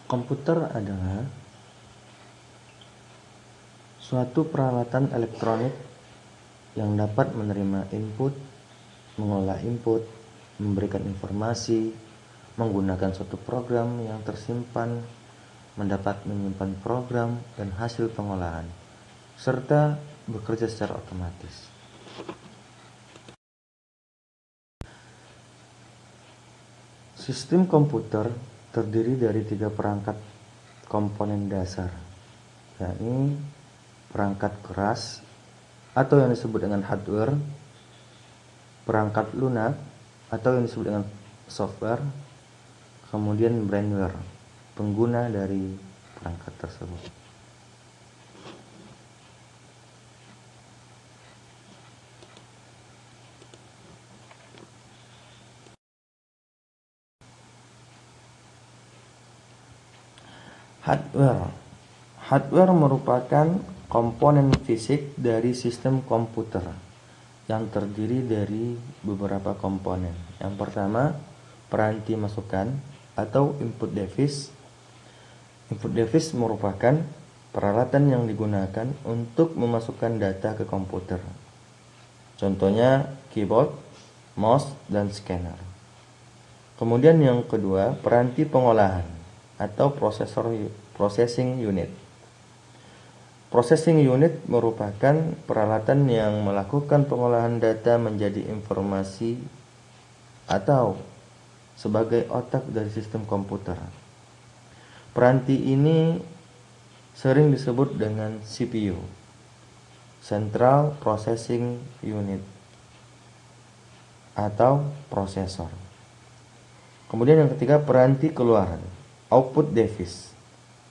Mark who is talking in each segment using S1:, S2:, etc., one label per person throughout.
S1: Komputer adalah suatu peralatan elektronik yang dapat menerima input, mengolah input, memberikan informasi, menggunakan suatu program yang tersimpan, menyimpan program dan hasil pengolahan, serta bekerja secara otomatis. Sistem komputer terdiri dari 3 perangkat komponen dasar, yakni perangkat keras atau yang disebut dengan hardware, perangkat lunak atau yang disebut dengan software, kemudian brainware, pengguna dari perangkat tersebut. Hardware merupakan komponen fisik dari sistem komputer yang terdiri dari beberapa komponen. Yang pertama, peranti masukan atau input device. Input device merupakan peralatan yang digunakan untuk memasukkan data ke komputer. Contohnya keyboard, mouse, dan scanner. Kemudian yang kedua, peranti pengolahan atau processing unit. Processing unit merupakan peralatan yang melakukan pengolahan data menjadi informasi atau sebagai otak dari sistem komputer. Peranti ini sering disebut dengan CPU, Central Processing Unit, atau prosesor. Kemudian yang ketiga, peranti keluaran, output device.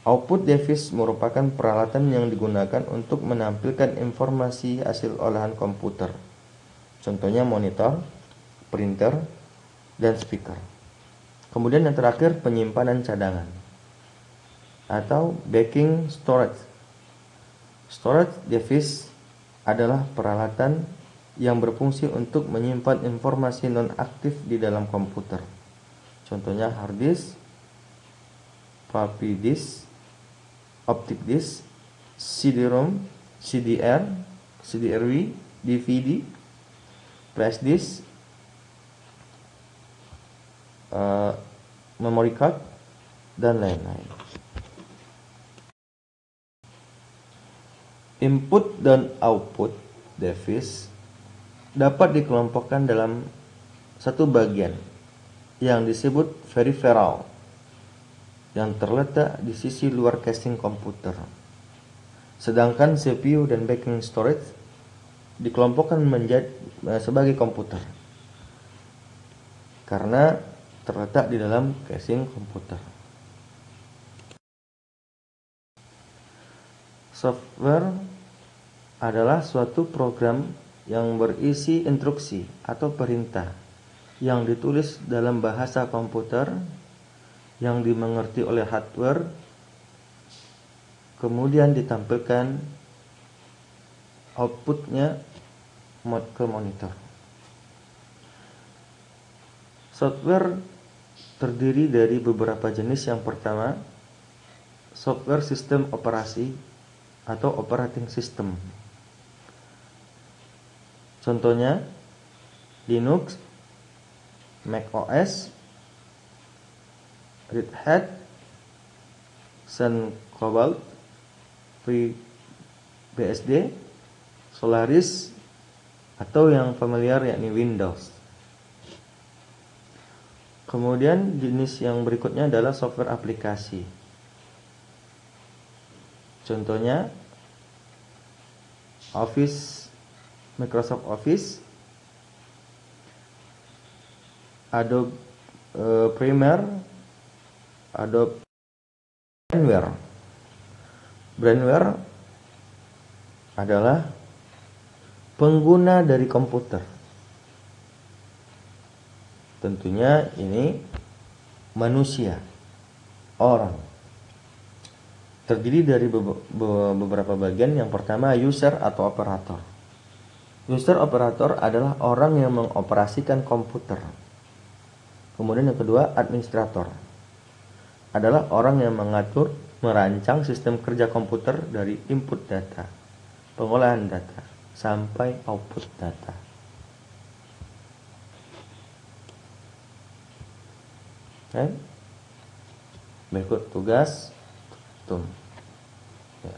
S1: Output device merupakan peralatan yang digunakan untuk menampilkan informasi hasil olahan komputer. Contohnya monitor, printer, dan speaker. Kemudian yang terakhir, penyimpanan cadangan atau backing storage. Storage device adalah peralatan yang berfungsi untuk menyimpan informasi non-aktif di dalam komputer. Contohnya hard disk, floppy disk, optic disk, CD-ROM, CDR, CDRW, DVD, flash disk, memory card, dan lain-lain. Input dan output device dapat dikelompokkan dalam satu bagian yang disebut peripheral, yang terletak di sisi luar casing komputer. Sedangkan CPU dan backing storage dikelompokkan sebagai komputer karena terletak di dalam casing komputer. Software adalah suatu program yang berisi instruksi atau perintah yang ditulis dalam bahasa komputer yang dimengerti oleh hardware, kemudian ditampilkan outputnya ke monitor. Software terdiri dari beberapa jenis. Yang pertama, software sistem operasi atau operating system. Contohnya Linux, Mac OS, Red Hat, Sun Cobalt, FreeBSD, Solaris, atau yang familiar yakni Windows. Kemudian jenis yang berikutnya adalah software aplikasi. Contohnya Office, Microsoft Office, Adobe Premiere, Adobe Brainware. Brainware adalah pengguna dari komputer. Tentunya ini manusia, orang. Terdiri dari beberapa bagian. Yang pertama, user atau operator. User operator adalah orang yang mengoperasikan komputer. Kemudian yang kedua, administrator. adalah orang yang mengatur, merancang sistem kerja komputer dari input data, pengolahan data, sampai output data. Okay. Berikut tugas. Ya,